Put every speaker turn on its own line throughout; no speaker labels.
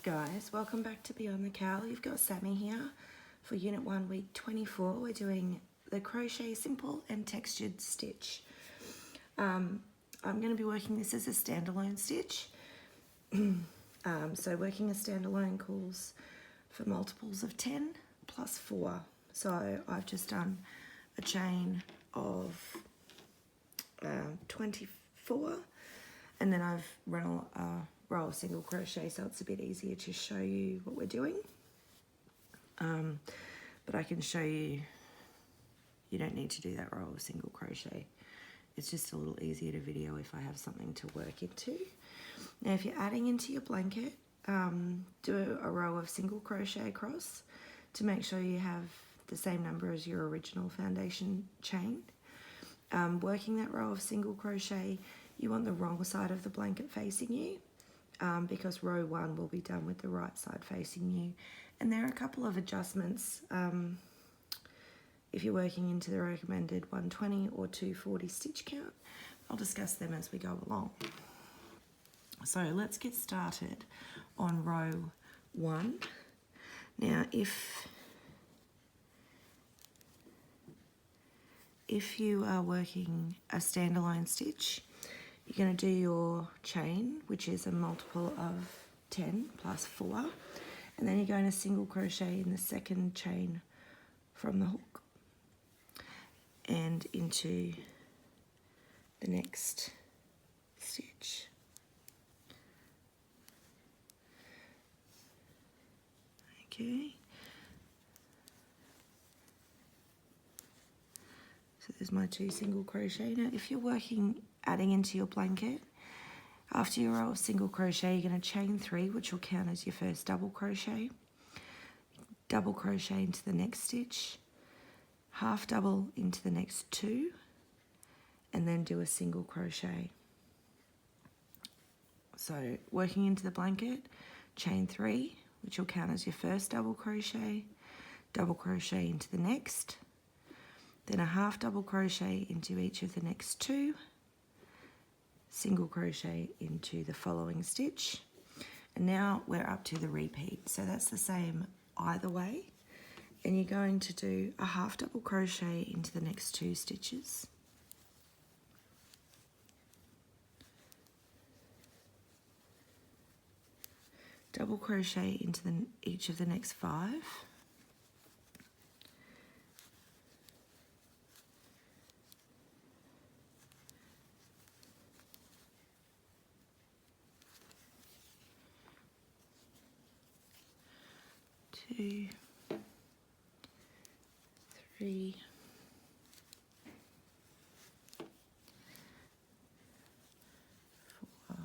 Guys, welcome back to Beyond the Cowl. You've got Sammy here for Unit 1, Week 24. We're doing the crochet simple and textured stitch. I'm going to be working this as a standalone stitch. So working a standalone calls for multiples of 10 plus 4. So I've just done a chain of 24 and then I've run a row of single crochet, so it's a bit easier to show you what we're doing. But I can show you, you don't need to do that row of single crochet. It's just a little easier to video if I have something to work into. Now if you're adding into your blanket, do a row of single crochet across to make sure you have the same number as your original foundation chain. Working that row of single crochet, you want the wrong side of the blanket facing you. Because row 1 will be done with the right side facing you. And there are a couple of adjustments if you're working into the recommended 120 or 240 stitch count. I'll discuss them as we go along. So let's get started on row 1. Now if you are working a standalone stitch, you're going to do your chain, which is a multiple of 10 plus 4, and then you're going to single crochet in the second chain from the hook and into the next stitch. Okay. So there's my 2 single crochet. Now if you're adding into your blanket, after your row of single crochet, you're going to chain 3, which will count as your first double crochet into the next stitch, half double into the next 2, and then do a single crochet. So working into the blanket, chain 3, which will count as your first double crochet into the next, then a half double crochet into each of the next 2, single crochet into the following stitch, and now we're up to the repeat. So that's the same either way, and you're going to do a half double crochet into the next 2 stitches, double crochet into each of the next 5, two, 3, 4,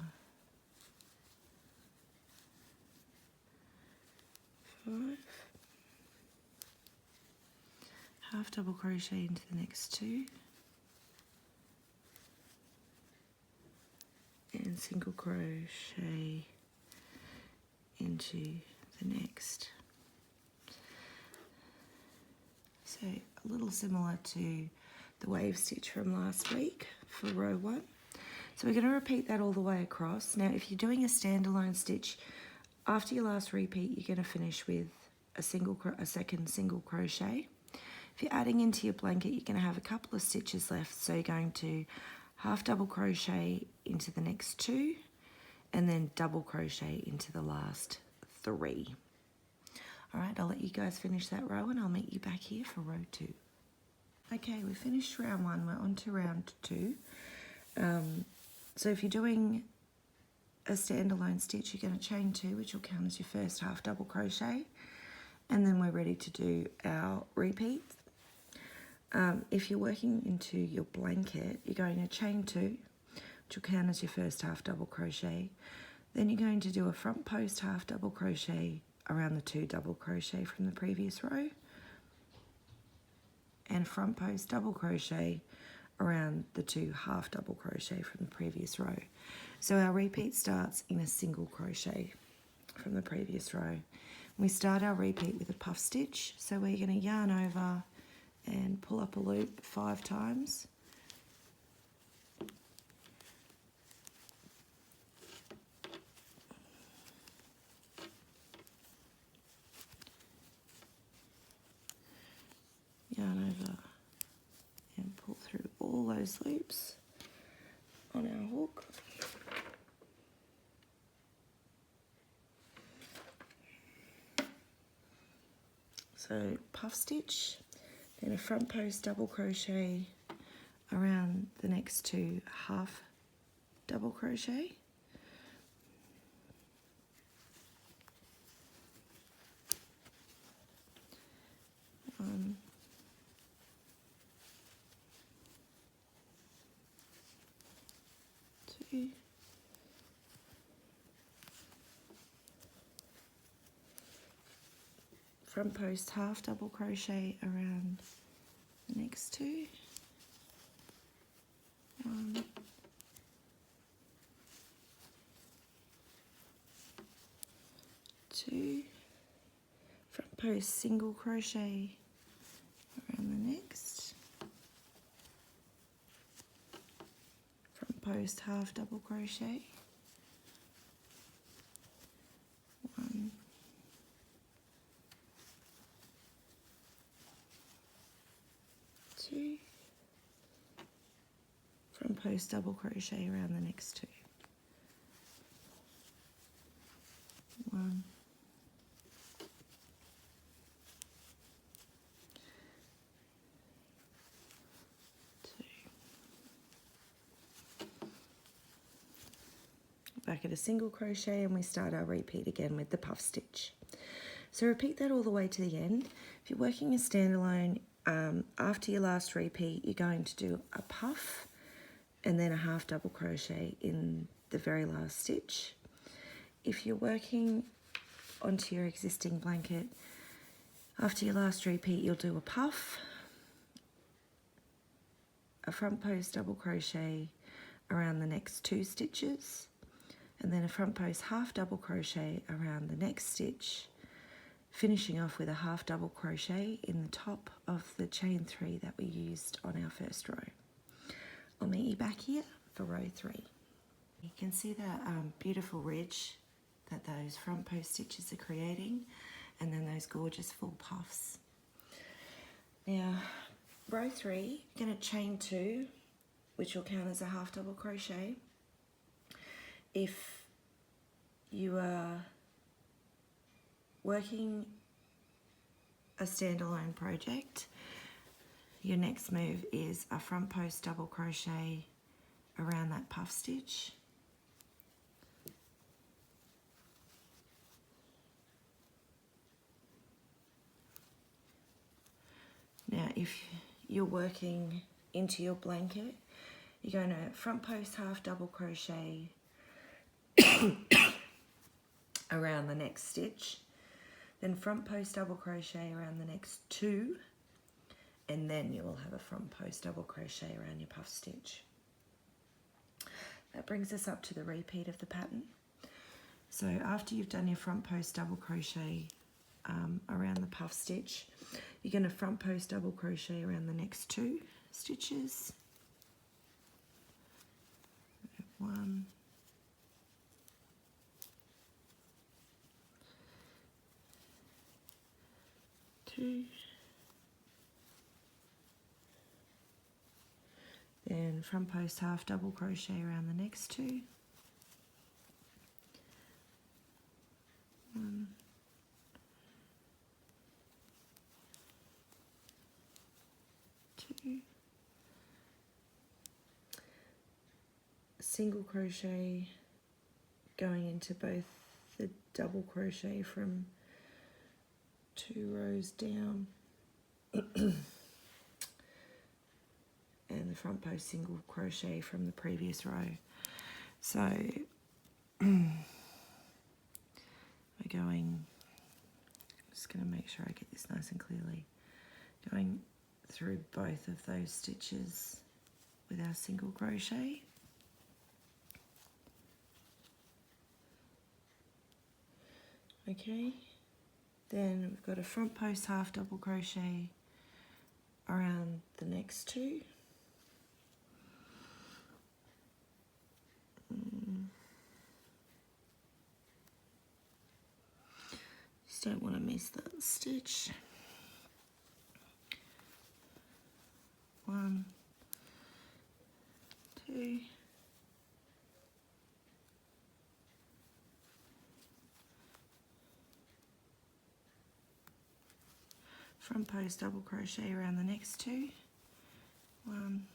5, half double crochet into the next 2, and single crochet into the next. So a little similar to the wave stitch from last week for row 1. So we're going to repeat that all the way across. Now if you're doing a standalone stitch, after your last repeat you're going to finish with a second single crochet. If you're adding into your blanket, you're going to have a couple of stitches left, so you're going to half double crochet into the next 2 and then double crochet into the last 3. Alright, I'll let you guys finish that row and I'll meet you back here for row 2. Okay, we finished round 1, we're on to round 2. So if you're doing a standalone stitch, you're going to chain 2, which will count as your first half double crochet, and then we're ready to do our repeat. If you're working into your blanket, you're going to chain 2, which will count as your first half double crochet. Then you're going to do a front post half double crochet around the 2 double crochet from the previous row, and front post double crochet around the 2 half double crochet from the previous row. So our repeat starts in a single crochet from the previous row. We start our repeat with a puff stitch, so we're going to yarn over and pull up a loop 5 times, yarn over and pull through all those loops on our hook. So puff stitch, then a front post double crochet around the next two half double crochet. One, two, front post half double crochet around the next two. One, two, front post single crochet around the next, front post half double crochet, one, two, front post double crochet around the next two, one, two, back at a single crochet, and we start our repeat again with the puff stitch. So repeat that all the way to the end. If you're working a standalone, after your last repeat, you're going to do a puff and then a half double crochet in the very last stitch. If you're working onto your existing blanket, after your last repeat, you'll do a puff, a front post double crochet around the next two stitches, and then a front post half double crochet around the next stitch, finishing off with a half double crochet in the top of the chain 3 that we used on our first row. I'll meet you back here for row 3. You can see the beautiful ridge that those front post stitches are creating, and then those gorgeous full puffs. Now, row 3, you're going to chain 2, which will count as a half double crochet. If you are working a standalone project, your next move is a front post double crochet around that puff stitch. Now, if you're working into your blanket, you're going to front post half double crochet around the next stitch, then front post double crochet around the next 2, and then you will have a front post double crochet around your puff stitch. That brings us up to the repeat of the pattern. So after you've done your front post double crochet around the puff stitch, you're going to front post double crochet around the next 2 stitches. 1, 2, then front post half double crochet around the next 2, 1, 2, single crochet going into both the double crochet from 2 rows down and the front post single crochet from the previous row. So we're going, just going to make sure I get this nice and clearly, going through both of those stitches with our single crochet. Okay, then we've got a front post half double crochet around the next 2. Just don't want to miss that stitch. 1, 2, front post double crochet around the next 2, 1,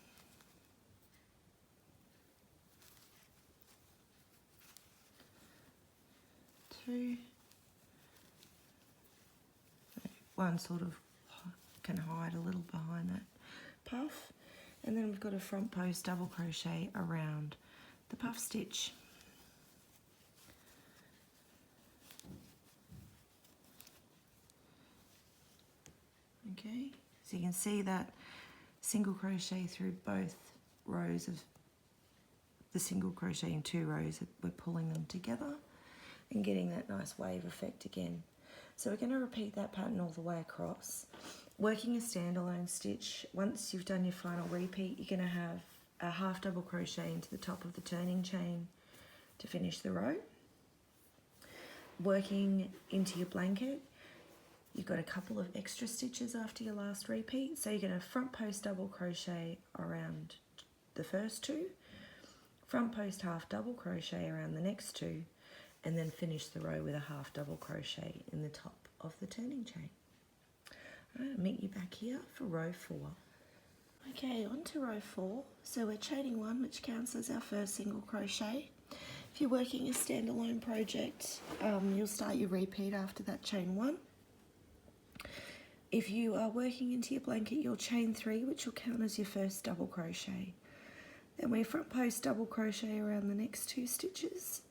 2, one sort of can hide a little behind that puff, and then we've got a front post double crochet around the puff stitch. Okay, so you can see that single crochet through both rows of the single crochet in 2 rows, we're pulling them together and getting that nice wave effect again. So we're going to repeat that pattern all the way across. Working a standalone stitch, once you've done your final repeat, you're going to have a half double crochet into the top of the turning chain to finish the row. Working into your blanket, you've got a couple of extra stitches after your last repeat, so you're going to front post double crochet around the first 2, front post half double crochet around the next 2, and then finish the row with a half double crochet in the top of the turning chain. Alright, I'll meet you back here for row 4. Okay, on to row 4. So we're chaining 1, which counts as our first single crochet. If you're working a standalone project, you'll start your repeat after that chain 1. If you are working into your blanket, you'll chain 3, which will count as your first double crochet. Then we front post double crochet around the next 2 stitches.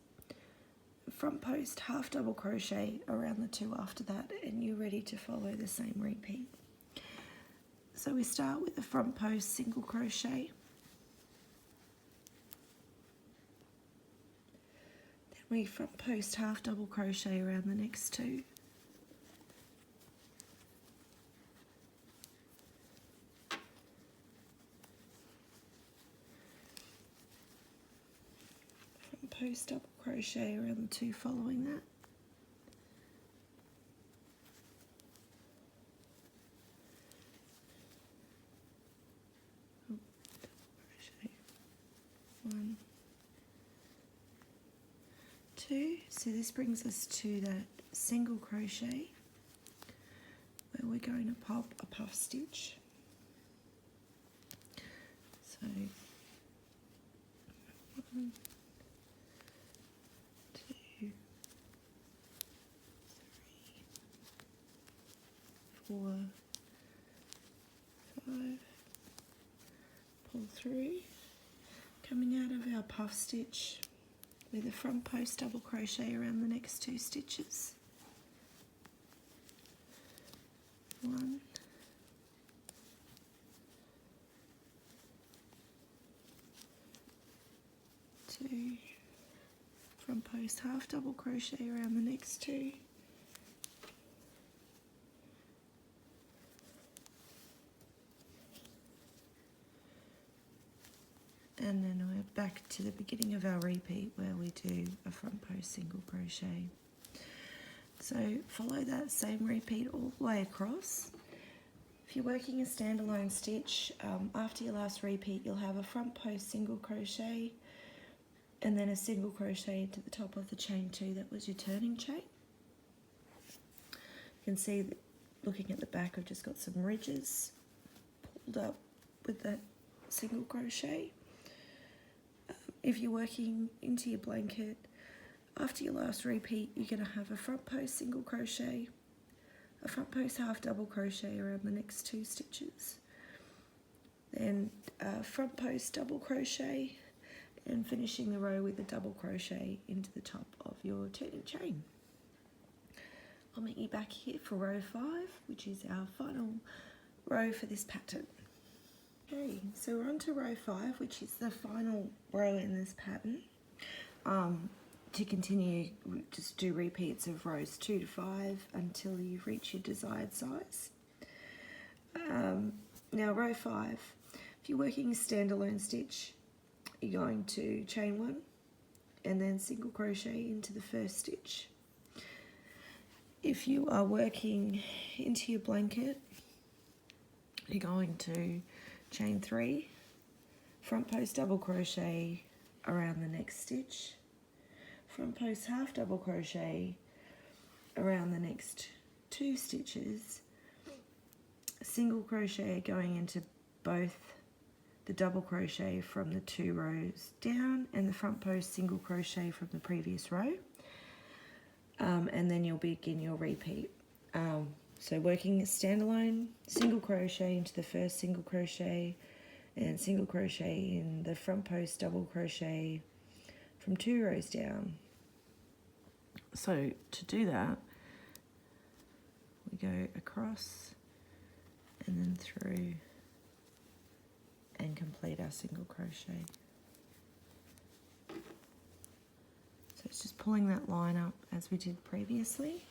Front post half double crochet around the 2 after that, and you're ready to follow the same repeat. So we start with the front post single crochet. Then we front post half double crochet around the next 2. Post double crochet around the 2 following that. Double crochet 1, 2. So this brings us to that single crochet where we're going to pop a puff stitch. So 1, 2, 3, 4, 5, pull through, coming out of our puff stitch with a front post double crochet around the next 2 stitches. 1, 2, front post half double crochet around the next 2, and then we're back to the beginning of our repeat where we do a front post single crochet. So follow that same repeat all the way across. If you're working a standalone stitch, after your last repeat you'll have a front post single crochet and then a single crochet to the top of the chain 2 that was your turning chain. You can see that looking at the back I've just got some ridges pulled up with that single crochet. If you're working into your blanket, after your last repeat you're going to have a front post single crochet, a front post half double crochet around the next 2 stitches, then a front post double crochet, and finishing the row with a double crochet into the top of your turning chain. I'll meet you back here for row 5, which is our final row for this pattern. Okay, so we're on to row 5, which is the final row in this pattern. To continue, just do repeats of rows 2 to 5 until you reach your desired size. Now row 5, if you're working a standalone stitch, you're going to chain 1 and then single crochet into the first stitch. If you are working into your blanket, you're going to chain 3, front post double crochet around the next stitch, front post half double crochet around the next 2 stitches, single crochet going into both the double crochet from the 2 rows down and the front post single crochet from the previous row, and then you'll begin your repeat. So working a standalone, single crochet into the first single crochet and single crochet in the front post double crochet from 2 rows down. So to do that, we go across and then through and complete our single crochet. So it's just pulling that line up as we did previously.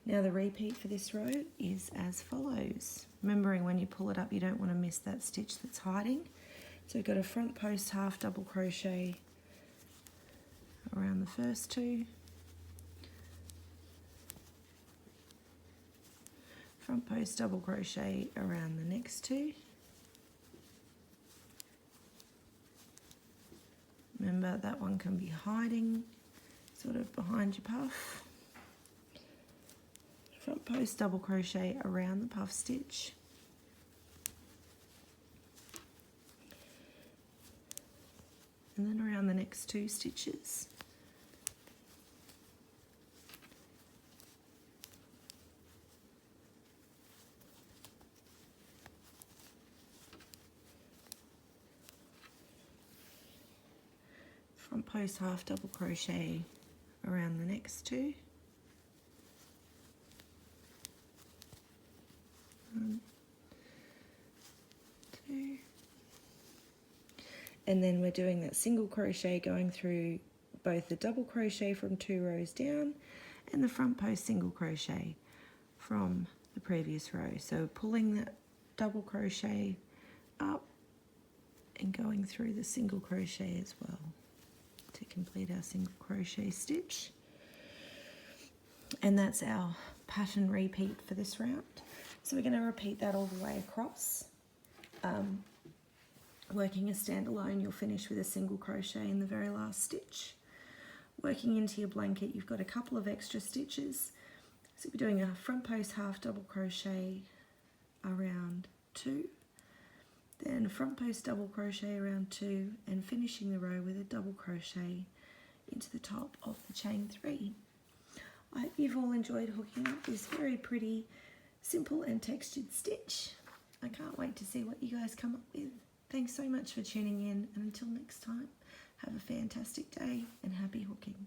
Now the repeat for this row is as follows. Remembering when you pull it up, you don't want to miss that stitch that's hiding. So we've got a front post half double crochet around the first 2, front post double crochet around the next 2. Remember that one can be hiding sort of behind your puff. Front post double crochet around the puff stitch, and then around the next 2 stitches. Front post half double crochet around the next 2. 1, 2, and then we're doing that single crochet going through both the double crochet from 2 rows down and the front post single crochet from the previous row. So pulling that double crochet up and going through the single crochet as well to complete our single crochet stitch. And that's our pattern repeat for this round. So we're going to repeat that all the way across. Working a standalone, you'll finish with a single crochet in the very last stitch. Working into your blanket, you've got a couple of extra stitches. So we're doing a front post half double crochet around 2, then a front post double crochet around 2, and finishing the row with a double crochet into the top of the chain 3. I hope you've all enjoyed hooking up this very pretty, simple and textured stitch. I can't wait to see what you guys come up with. Thanks so much for tuning in, and until next time, have a fantastic day and happy hooking.